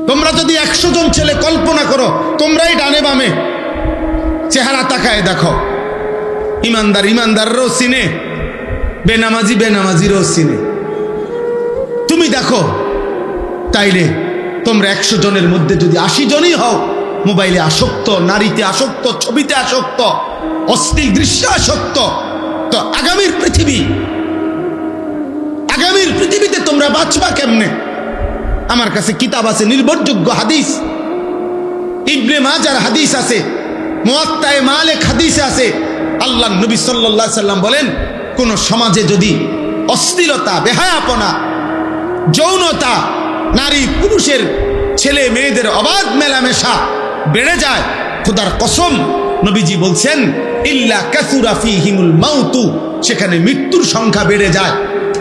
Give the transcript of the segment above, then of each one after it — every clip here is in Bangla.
তোমরা যদি 100 জন ছেলে কল্পনা করো, তোমরাই ডানে বামে চেহারা তাকায় দেখো, ইমানদার ইমানদারও চিনে, বেনামাজি বেনামাজিরও চিনে। তুমি দেখো, তাইলে তোমরা 100 জনের মধ্যে যদি 80 জনই হও মোবাইলে আসক্ত, নারীতে আসক্ত, ছবিতে আসক্ত, অশ্লীল দৃশ্য আসক্ত, তো আগামীর পৃথিবীতে তোমরা বাঁচবা কেমনে? আমার কাছে কিতাব আছে, নির্ভরযোগ্য হাদিস, ইবনে মাজার হাদিস আছে, মুয়াত্তায়ে মালিক হাদিস আছে। আল্লাহর নবী সাল্লাল্লাহু আলাইহি সাল্লাম বলেন, কোন সমাজে যদি অশ্লীলতা, বেহায়াপনা, যৌনতা, নারী পুরুষের, ছেলে মেয়েদের অবাধ মেলামেশা বেড়ে যায়, খোদার কসম নবীজি বলছেন, ইল্লা কাসুরা ফীহিমুল মাউতু, সেখানে মৃত্যুর সংখ্যা বেড়ে যায়।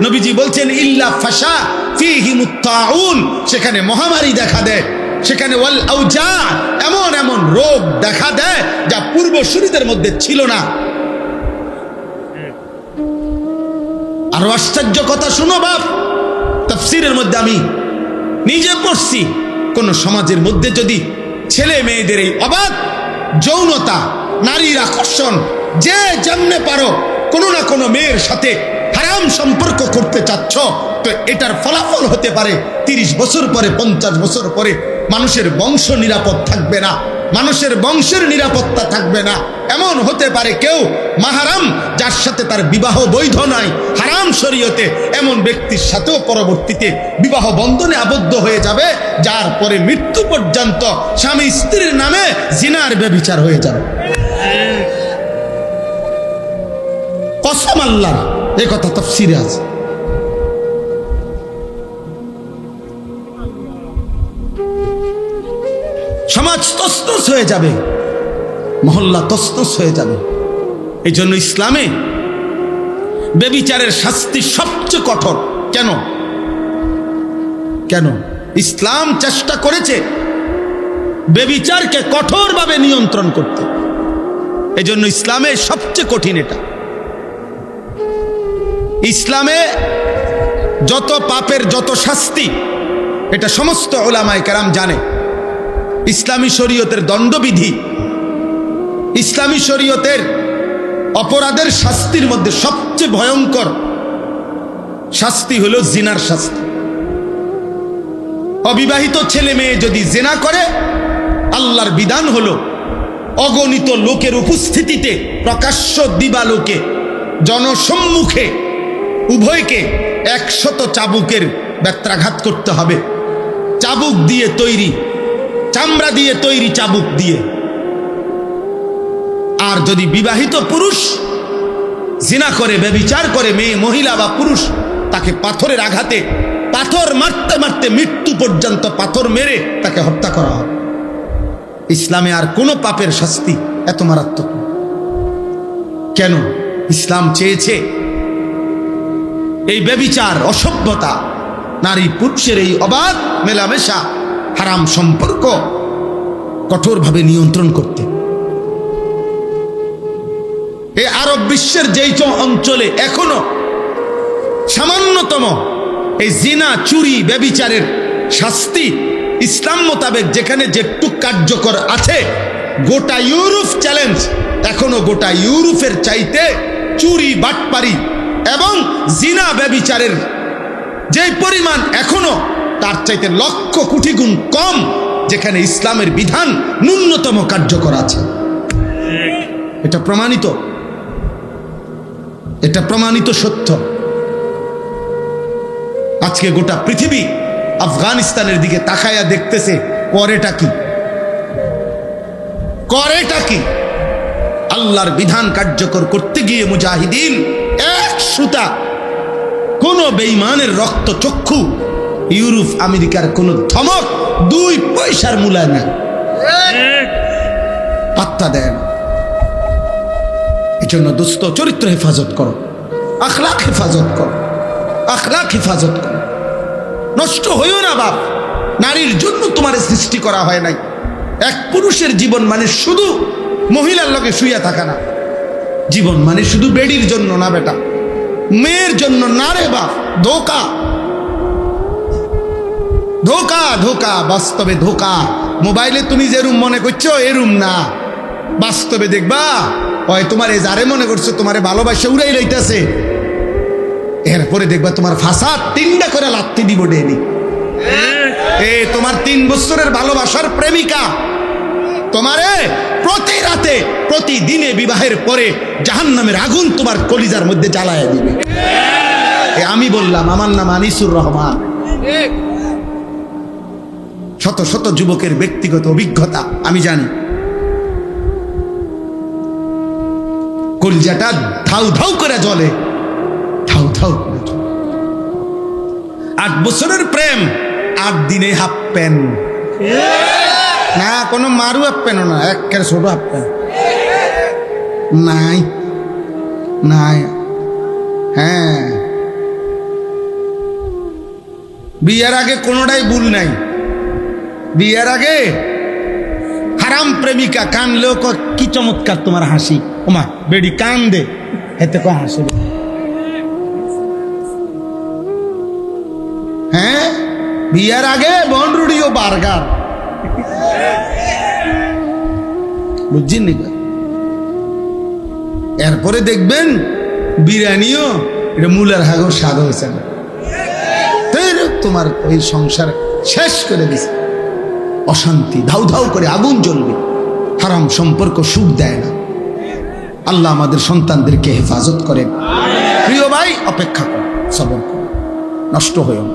নবীজি বলছেন, ইল্লা ফাশা ফীহিমুত তাউন, সেখানে মহামারী দেখা দেয়, সেখানে ওয়াল আউজা, এমন এমন রোগ দেখা দেয় যা পূর্বসূরীদের মধ্যে ছিল না। আরো আশ্চর্য কথা শুনো বাপ, তাফসীরের মধ্যে আমি নিজে পড়ছি, কোন সমাজের মধ্যে যদি ছেলে মেয়েদের এই অবাধ যৌনতা, নারীর আকর্ষণ, যে যেমনে পারো কোনো না কোনো মেয়ের সাথে হারাম সম্পর্ক করতে চাচ্ছ, তো এটার ফলাফল হতে পারে 30 বছর পরে, 50 বছর পরে মানুষের বংশ নিরাপদ থাকবে না, মানুষের বংশের নিরাপত্তা থাকবে না। এমন হতে পারে কেউ মাহারাম, যার সাথে তার বিবাহ বৈধ নয়, হারাম শরীয়তে, এমন ব্যক্তির সাথেও পরবর্তীতে বিবাহ বন্ধনে আবদ্ধ হয়ে যাবে, যার পরে মৃত্যু পর্যন্ত স্বামী স্ত্রীর নামে জিনার ব্যভিচার হয়ে যাবে। কসম আল্লাহর, এ কথা তাফসীরে আছে। সমাজ তছনছ হয়ে যাবে, মহল্লা তছনছ হয়ে যাবে। এই জন্য ইসলামে ব্যভিচারের শাস্তি সবচেয়ে কঠোর। কেন? ইসলাম চেষ্টা করেছে ব্যভিচারকে কঠোরভাবে নিয়ন্ত্রণ করতে। এই জন্য ইসলামে সবচেয়ে কঠিন এটা। ইসলামে যত পাপের যত শাস্তি, এটা সমস্ত উলামায়ে কেরাম জানে। ইসলামী শরীয়তের দণ্ডবিধি, ইসলামী শরীয়তের অপরাধের শাস্তির মধ্যে সবচেয়ে ভয়ঙ্কর শাস্তি হলো জিনার শাস্তি। অবিবাহিত ছেলে মেয়ে যদি জিনা করে, আল্লাহর বিধান হলো অগণিত লোকের উপস্থিতিতে, প্রকাশ্য দিবালোকে, জনসম্মুখে উভয়কে 100 চাবুকের ব্যত্রাঘাত করতে হবে। চাবুক দিয়ে তৈরি, চামড়া দিয়ে তৈরি চাবুক দিয়ে। আর যদি বিবাহিত পুরুষ জিনা করে, ব্যভিচার করে, মেয়ে, মহিলা বা পুরুষ, তাকে পাথরের আঘাতে, পাথর মারতে মারতে মৃত্যু পর্যন্ত পাথর মেরে তাকে হত্যা করা হয়। ইসলামে আর কোনো পাপের শাস্তি এত মারাত্মক না। কেন? ইসলাম চেয়েছে এই ব্যভিচার, অসভ্যতা, নারী পুরুষের এই অবাধ মেলামেশা, হারাম সম্পর্ক কঠোরভাবে নিয়ন্ত্রণ করতে। এই আরব বিশ্বের যেই অঞ্চলে এখনো সামান্যতম এই জিনা, চুরি, ব্যভিচারের শাস্তি ইসলাম মোতাবেক যেখানে যেটুক কার্যকর আছে, গোটা ইউরোপ চ্যালেঞ্জ, এখনো গোটা ইউরোপের চাইতে চুরি, বাটপারি এবং জিনা, ব্যভিচারের যে পরিমাণ এখনো তার চাইতে লক্ষ কোটি গুণ কম, যেখানে ইসলামের বিধান ন্যূনতম কার্যকর আছে। এটা প্রমাণিত, এটা প্রমাণিত সত্য। আজকে গোটা পৃথিবী আফগানিস্তানের দিকে তাকায়া দেখতেছে, করেটা কি? আল্লাহর বিধান কার্যকর করতে গিয়ে মুজাহিদিন এক সুতা, কোন বেঈমানের রক্ত চক্ষু, ইউরোপ আমেরিকার কোন ধমক 2 পয়সার মূল্য নাই, পাত্তা দেয় না। এই জন্য দোস্ত, চরিত্র হেফাজত করো, আখলাক হেফাজত করো, আখলাক হেফাজত করো। নষ্ট হইও না বাপ। নারীর জন্য তোমার সৃষ্টি করা হয় নাই। এক পুরুষের জীবন মানে শুধু মহিলার লগে শুইয়া থাকা না, জীবন মানে শুধু বেডির জন্য না বেটা, মেয়ের জন্য না রে বাপ। ধোকা ধোকা, বাস্তবে ধোকা। মোবাইলে তুমি যে রুম মনে করছো এ রুম না, বাস্তবে দেখবা ওই তোমার এ যারে মনে করছো তোমারে ভালোবাসা উড়াই লইতেছে, এরপরে দেখবা তোমার ফাসাদ 3টা করে লাত্তি দিব ডেলি। এ তোমার 3 বছরের ভালোবাসার প্রেমিকা তোমারে প্রতি রাতে প্রতিদিনে বিবাহের পরে জাহান্নামের আগুন তোমার কলিজার মধ্যে জ্বালায়া দিবে। আমি বললাম, আমার নাম আনিসুর রহমান। শত শত যুবকের ব্যক্তিগত অভিজ্ঞতা আমি জানি। কলিজাটা ধাউ ধাউ করে জ্বলে, ধাউ ধাউ করে জ্বলে। 8 বছরের প্রেম, 8 দিনে হাফ প্যান্ট না, কোনো মারু হাফ প্যান্ট না, একের ছোট হাফ প্যান্ট নাই নাই। হ্যাঁ, বিয়ের আগে কোনোটাই ভুল নাই। বিয়ের আগে হারাম প্রেমিকা কানলেও কি চমৎকার তোমার হাসি, ওমা বেডি কান দে, এতে কো হাসি। হ্যাঁ, বিয়ের আগে বনরুডি ও বার্গার, বুঝছেন নি? এরপরে দেখবেন বিরিয়ানিও এটা মূলার হাগর স্বাদ হয়েছে না, তোমার ওই সংসার শেষ করে দিছে। অশান্তি ধাউ ধাউ করে আগুন জ্বলবে। হারাম সম্পর্ক সুখ দেয় না। আল্লাহ আমাদের সন্তানদেরকে হেফাজত করেন। প্রিয় ভাই, অপেক্ষা করুন, সবর করুন, নষ্ট হয়েও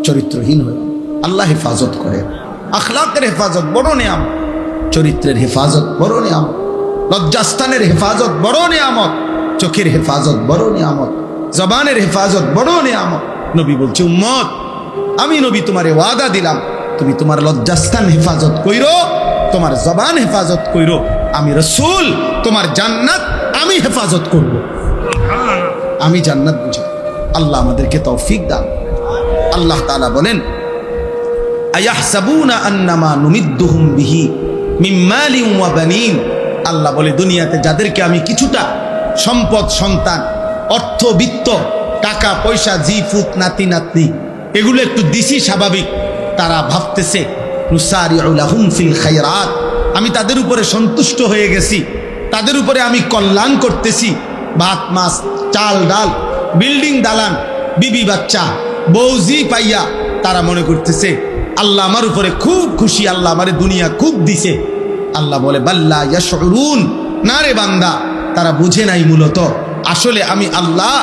চরিত্রহীন হয়েও আল্লাহ হেফাজত করেন। আখলাকের হেফাজত বড় নিয়ামত, চরিত্রের হেফাজত বড় নিয়ামত, লজ্জাস্থানের হেফাজত বড় নিয়ামত, চোখের হেফাজত বড় নিয়ামত, জবানের হেফাজত বড় নিয়ামত। নবী বলছে, উম্মত আমি নবী তোমারে ওয়াদা দিলাম, তুমি তোমার লজ্জাস্থান হেফাজত কইরো, তোমার জবান হেফাজত কইরো, আমি রাসূল তোমার জান্নাত আমি হেফাজত করব। আমি জান্নাত বুঝা। আল্লাহ আমাদেরকে তৌফিক দান। আল্লাহ তাআলা বলেন, আয়াহসাবুনা আন্নামা নুমিদ্দুহুম বিহি মিন মালিন ওয়া বানিন। আল্লাহ বলে, দুনিয়াতে যাদেরকে আমি কিছুটা সম্পদ, সন্তান, অর্থ, বিত্ত, টাকা পয়সা, জি ফুত, নাতি নাতনি এগুলো একটু দিছি, স্বাভাবিক। তারা ভাবতেছে নুসারিউ লাহুম ফিল খায়রাত, আমি তাদের উপরে সন্তুষ্ট হয়ে গেছি, তাদের উপরে আমি কল্যাণ করতেছি। ভাত মাছ চাল ডাল, বিল্ডিং দালান, বিবি বাচ্চা, বউজি পাইয়া তারা মনে করতেছে আল্লাহ আমার উপরে খুব খুশি, আল্লাহ আমারে দুনিয়া খুব দিছে। আল্লাহ বলে, বাল্লা ইয়াশউরুন, না রে বান্দা, তারা বুঝে নাই মূলত আসলে আমি আল্লাহ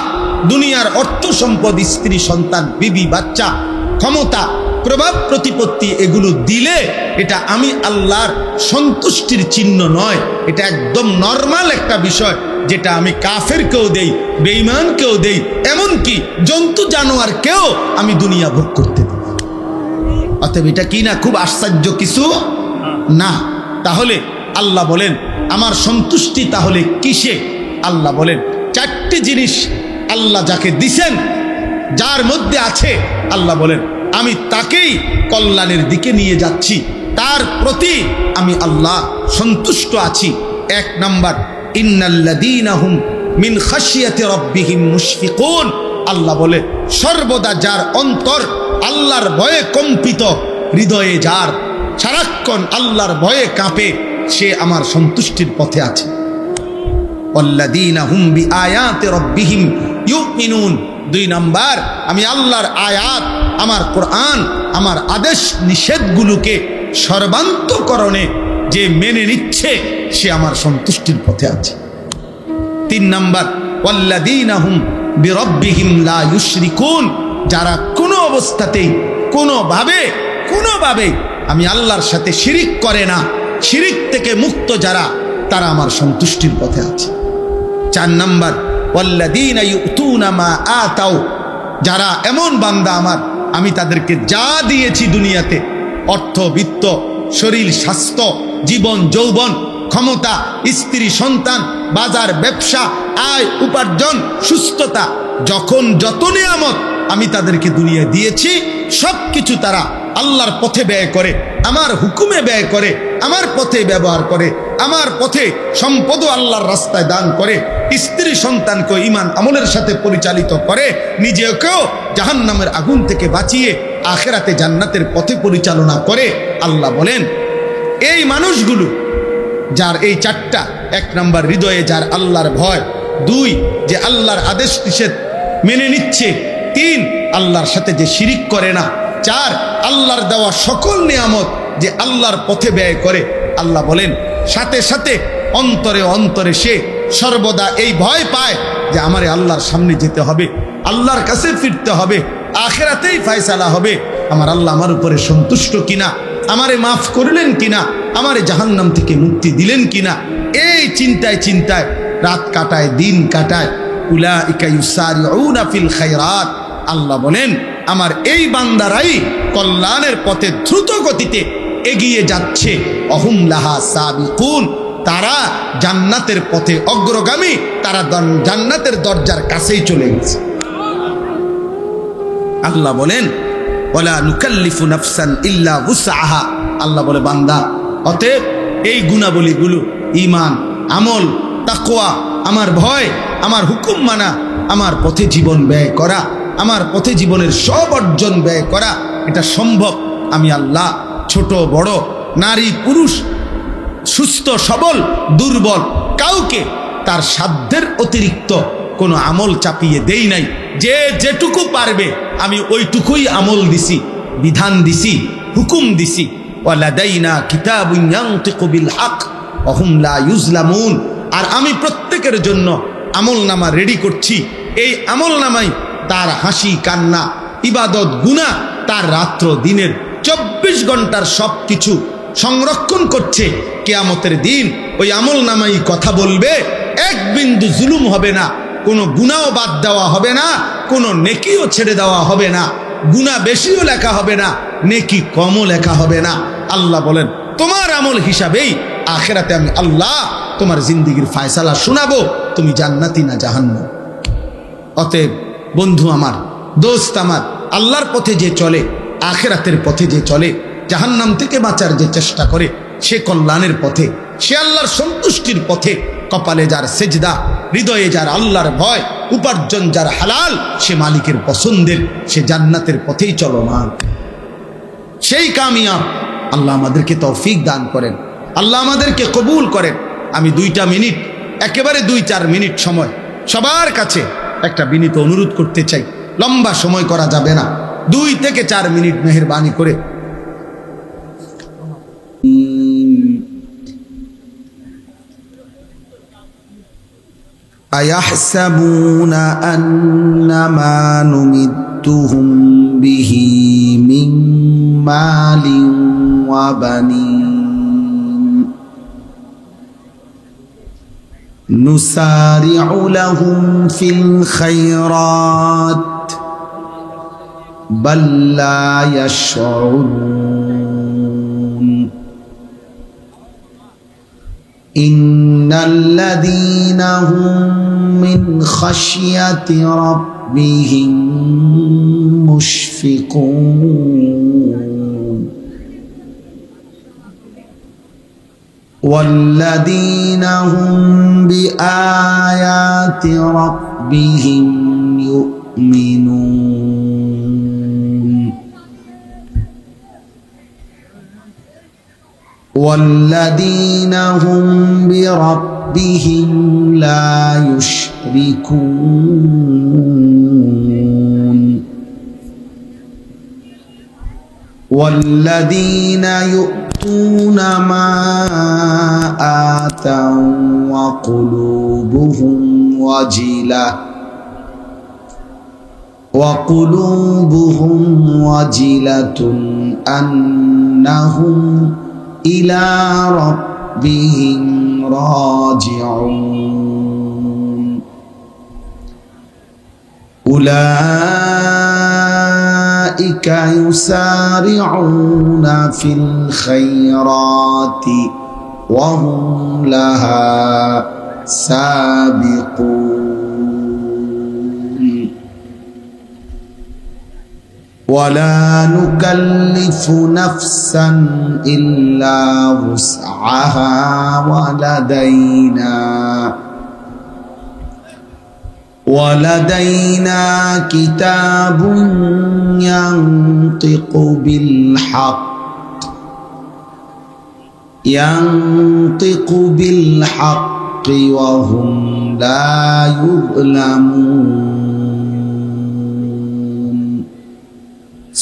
দুনিয়ার অর্থ সম্পদ, স্ত্রী সন্তান, বিবি বাচ্চা, ক্ষমতা, প্রভাব প্রতিপত্তি এগুলো দিলে এটা আমি আল্লাহর সন্তুষ্টির চিহ্ন নয়। এটা একদম নর্মাল একটা বিষয়, যেটা আমি কাফেরকেও দেই, বেঈমানকেও দেই, এমনকি জন্তু জানোয়ারকেও আমি দুনিয়া ভোগ করতে দিই। অতএব এটা কি না খুব আশ্চর্য কিছু না? তাহলে আল্লাহ বলেন, আমার সন্তুষ্টি তাহলে কিসে? আল্লাহ বলেন, 4টি জিনিস আল্লাহ যাকে দিছেন, যার মধ্যে আছে, আল্লাহ বলেন আমি তাকেই কল্যাণের দিকে নিয়ে যাচ্ছি, তার প্রতি আমি আল্লাহ সন্তুষ্ট আছি। 1 নাম্বার, ইন্নাল্লাযীনা হুম মিন খাশিয়াতি রাব্বিহিম মুশফিকুন। আল্লাহ বলে, সর্বদা যার অন্তর আল্লাহর ভয়ে কম্পিত, হৃদয়ে যার সারাক্ষণ আল্লাহর ভয়ে কাঁপে, সে আমার সন্তুষ্টির পথে আছে। ওয়াল্লাযীনা হুম বিআয়াতি রাব্বিহিম ইউমিনুন। 2 নাম্বার, আমি আল্লাহর আয়াত, আমার কোরআন, আমার আদেশ নিষেধগুলোকে সর্বান্তকরণে যে মেনে নিচ্ছে, সে আমার সন্তুষ্টির পথে আছে। 3 নাম্বার, ওয়াল্লাযীনা হুম বিরাব্বিহিম লা ইউশরিকুন। যারা কোনো অবস্থাতেই কোনোভাবে আমি আল্লাহর সাথে শিরিক করে না, শিরিক থেকে মুক্ত যারা, তারা আমার সন্তুষ্টির পথে আছে। 4 নাম্বার, ওয়াল্লাযীনা ইউতুনা মা আতাউ। যারা এমন বান্দা আমার, আমি তাদেরকে যা দিয়েছি দুনিয়াতে, অর্থ বিত্ত, শরীর স্বাস্থ্য, জীবন যৌবন, ক্ষমতা, স্ত্রী সন্তান, বাজার ব্যবসা, আয় উপার্জন, সুস্থতা, যখন যত নিয়ামত আমি তাদেরকে দুনিয়ায় দিয়েছি, সব কিছু তারা আল্লাহর পথে ব্যয় করে, আমার হুকুমে ব্যয় করে, আমার পথে ব্যবহার করে, আমার পথে সম্পদও আল্লাহর রাস্তায় দান করে, স্ত্রী সন্তানকে ঈমান আমলের সাথে পরিচালিত করে, নিজেকেও জাহান্নামের আগুন থেকে বাঁচিয়ে আখিরাতে জান্নাতের পথে পরিচালনা করে। আল্লাহ বলেন এই মানুষগুলো যার এই চারটা, 1 নাম্বার হৃদয়ে যার আল্লাহর ভয়, 2 যে আল্লাহর আদেশ নিষেধ মেনে নিচ্ছে, 3 আল্লাহর সাথে যে শিরিক করে না, 4 আল্লাহর দেওয়া সকল নিয়ামত যে আল্লাহর পথে ব্যয় করে। আল্লাহ বলেন সাথে সাথে অন্তরে অন্তরে সে সর্বদা এই ভয় পায় যে আমারে আল্লাহর সামনে যেতে হবে, আল্লাহর কাছে ফিরতে হবে, আখিরাতেই ফয়সালা হবে। আমার আল্লাহ আমার উপরে সন্তুষ্ট কিনা, আমারে মাফ করলেন কিনা, আমারে জাহান্নাম থেকে মুক্তি দিলেন কিনা, এই চিন্তায় চিন্তায় রাত কাটায়, দিন কাটায়। উলাইকা ইউসারিউনা ফিল খায়রাত। আল্লাহ বলেন আমার এই বান্দারাই কল্যাণের পথে দ্রুত গতিতে এগিয়ে যাচ্ছে। অহুম লাহা সাবিকুন, তারা জান্নাতের পথে অগ্রগামী, তারা জান্নাতের দরজার কাছেই চলে গেছে। আল্লাহ বলেন ওয়ালা নুকাল্লিফু নাফসান ইল্লা উসআহা। আল্লাহ বলে বান্দা অতএব এই গুণাবলীগুলো, ঈমান, আমল, তাকওয়া, আমার ভয়, আমার হুকুম মানা, আমার পথে জীবন ব্যয় করা, আমার পথে জীবনের সব অর্জন ব্যয় করা, এটা সম্ভব আমি আল্লাহ ছোট বড়, নারী পুরুষ, সুস্থ সবল দুর্বল, কাউকে তার সাধ্যের অতিরিক্ত কোনো আমল চাপিয়ে দেই নাই। যে যেটুকু পারবে আমি ওইটুকুই আমল দিছি, বিধান দিছি, হুকুম দিছি। ওয়ালাদাইনা কিতাবুন ইয়ানতিকু বিল হক ওয়া হুম লা ইউজলামুন। আর আমি প্রত্যেকের জন্য আমলনামা রেডি করছি। এই আমলনামাই তার হাসি কান্না, ইবাদত, গুনাহ, তার রাত্র দিনের 24 ঘন্টার সব কিছু সংরক্ষণ করছে। কিয়ামতের দিন ওই আমলনামাই কথা বলবে, এক বিন্দু জুলুম হবে না, কোনো গুনাহও বাদ দেওয়া হবে না, কোনো নেকিও ছেড়ে দেওয়া হবে না, গুনাহ বেশিও লেখা হবে না, নেকি কমও লেখা হবে না। আল্লাহ বলেন তোমার আমল হিসাবেই আখিরাতে আমি আল্লাহ তোমার জিন্দেগির ফয়সালা শোনাবো, তুমি জান্নাতি না জাহান্নাম। অতএব বন্ধু আমার, দোস্ত আমার, আল্লাহর পথে যে চলে, আখিরাতের পথে যে চলে, জাহান্নাম থেকে বাঁচার যে চেষ্টা করে, সে কল্যাণের পথে, সে আল্লাহর সন্তুষ্টির পথে। কপালে যার সেজদা, হৃদয়ে যার আল্লাহর ভয়, উপার্জন যার হালাল, সে মালিকের পছন্দের, সে জান্নাতের পথেই চলমান, সেই কামিয়াব। আল্লাহ আমাদেরকে তৌফিক দান করেন, আল্লাহ আমাদেরকে কবুল করেন। আমি 2টা মিনিট, একেবারে 2-4 মিনিট সময় সবার কাছে একটা বিনীত অনুরোধ করতে চাই। লম্বা সময় করা যাবে না, 2 থেকে 4 মিনিট মেহেরবানি করে। আয়াহসাবুনা আন্নামা নুমিদ্দুহুম বিহি মিন মালিন ওয়া বানিন নুসারিউ লাহুম ফিল খায়রাত বাল লা ইয়াশউরুন ইন্নাল্লাযীনা হুম মিন খাশিয়াতি রাব্বিহিম মুশফিকুন ওয়াল্লাযীনা হুম বিআয়াতি রাব্বিহিম ইউমিনুন والذين هم بربهم لا يشركون والذين يؤتون ما آتوا وقلوبهم وجلة أنهم إلى ربهم راجعون أولئك يسارعون في الخيرات وهم لها سابقون ولا نكلف نفسا إلا وسعها ওয়ালাদাইনা কিতাবুন ইয়ানতিকু বিল হক ينطق بالحق وهم لا يظلمون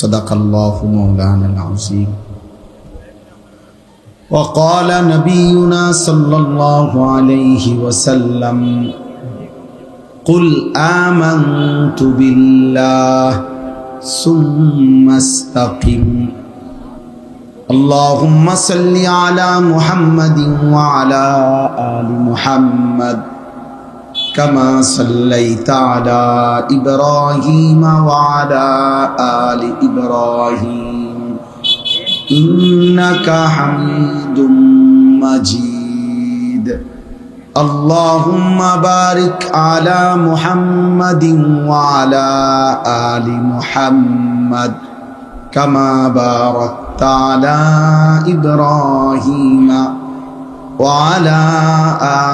صدق الله مولانا العظيم وقال نبينا صلى الله عليه وسلم قل آمنت بالله ثم استقم اللهم صل على محمد وعلى آل محمد كما صليت على إبراهيم وعلى آل إبراهيم إنك حميد مجيد اللهم بارك على محمد وعلى آل محمد كما باركت على إبراهيم وعلى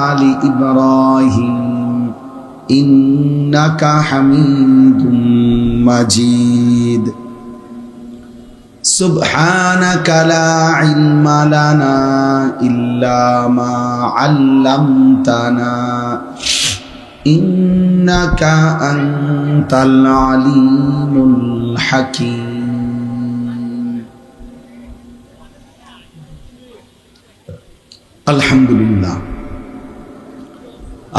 آل إبراهيم إنك حميد مجيد سبحانك لا علم لنا إلا ما علمتنا إنك أنت العليم الحكيم আলহামদুলিল্লাহ।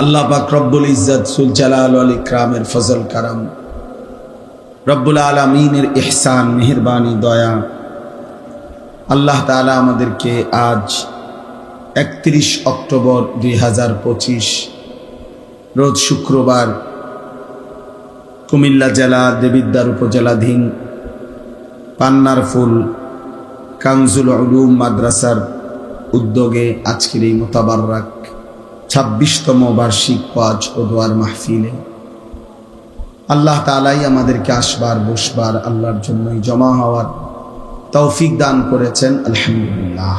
আল্লাহ পাক রব্বুল ইজ্জত সুল জালাল ওয়াল ইকরামের ফজল কারাম, রব্বুল আলামিনের ইহসান মেহেরবানি দয়া, আল্লাহ তাআলা আমাদেরকে আজ 31 অক্টোবর 2025 রোজ শুক্রবার কুমিল্লা জেলা দেবিদ্বার উপজেলাধীন পান্নার ফুল কানজুল উলুম মাদ্রাসার উদ্যোগে আজকের এই মোতাবারক 26তম বার্ষিক ওয়াজ ও দোয়ার মাহফিলে আল্লাহ তাআলাই আমাদেরকে আসবার বসবার আল্লাহর জন্যই জমা হওয়ার তৌফিক দান করেছেন। আলহামদুলিল্লাহ।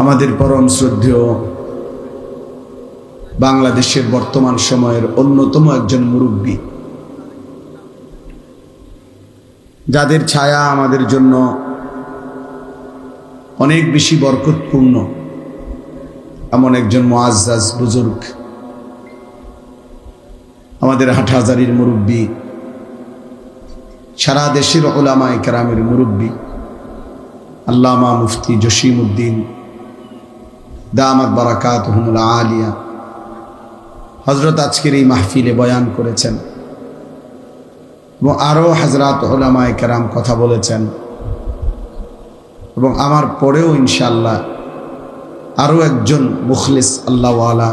আমাদের পরম শ্রদ্ধেয় বাংলাদেশের বর্তমান সময়ের অন্যতম একজন মুরব্বী, যাদের ছায়া আমাদের জন্য অনেক বেশি বরকতপূর্ণ, এমন একজন মুআজ্জাজ বুজুর্গ, আমাদের হাটহাজারীর মুরব্বী, সারা দেশের উলামায়ে কেরামের মুরব্বী আল্লামা মুফতি জসিমউদ্দিন দামাত বারাকাতুহুল আলিয়া হযরত আজকের এই মাহফিলে বয়ান করেছেন এবং আরও হাজরাত উলামায়ে কেরাম কথা বলেছেন এবং আমার পরেও ইনশাআল্লাহ আরও একজন মুখলিস আল্লাহওয়ালা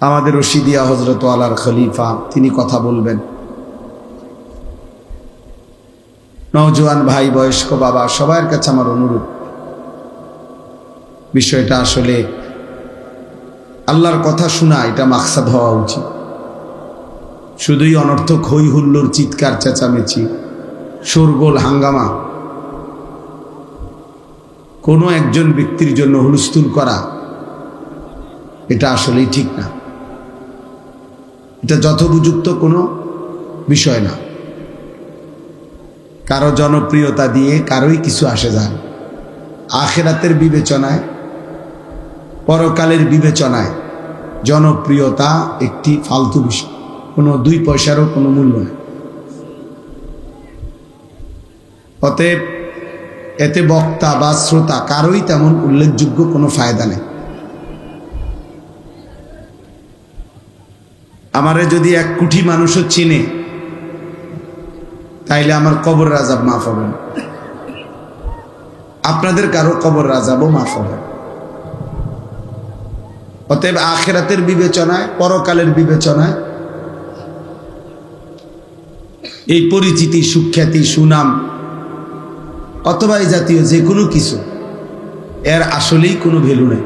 আমাদের রশিদিয়া হযরত ওয়ালার খলিফা, তিনি কথা বলবেন। নওজোয়ান ভাই, বয়স্ক বাবা, সবার কাছে আমার অনুরোধ, বিষয়টা আসলে আল্লাহর কথা শোনা, এটা মাকসাদ হওয়া উচিত। শুধুই অনর্থক হই হুল্লোড়, চিৎকার চেঁচামেচি, শোরগোল, হাঙ্গামা, কোনো একজন ব্যক্তির জন্য হুলস্থুল করা, এটা আসলেই ঠিক না। এটা যথোপযুক্ত কোনো বিষয় না। কারো জনপ্রিয়তা দিয়ে কারোই কিছু আসে যায় না। আখিরাতের বিবেচনায়, পরকালের বিবেচনায় জনপ্রিয়তা একটি ফালতু বিষয়, কোনো 2 পয়সারও কোনো মূল্য নেই। অতএব এতে বক্তা বা শ্রোতা কারোই তেমন উল্লেখযোগ্য কোনো ফায়দা নেই। আমারে যদি 1 কোটি মানুষও চিনে, তাইলে আমার কবর আযাব মাফ হবে না, আপনাদের কারো কবর আযাবও মাফ হবে। অতএব আখিরাতের বিবেচনায়, পরকালের বিবেচনায় এই পরিচিতি, সুখ্যাতি, সুনাম অথবা এই জাতীয় যে কোনো কিছু, এর আসলেই কোনো ভ্যালু নেই।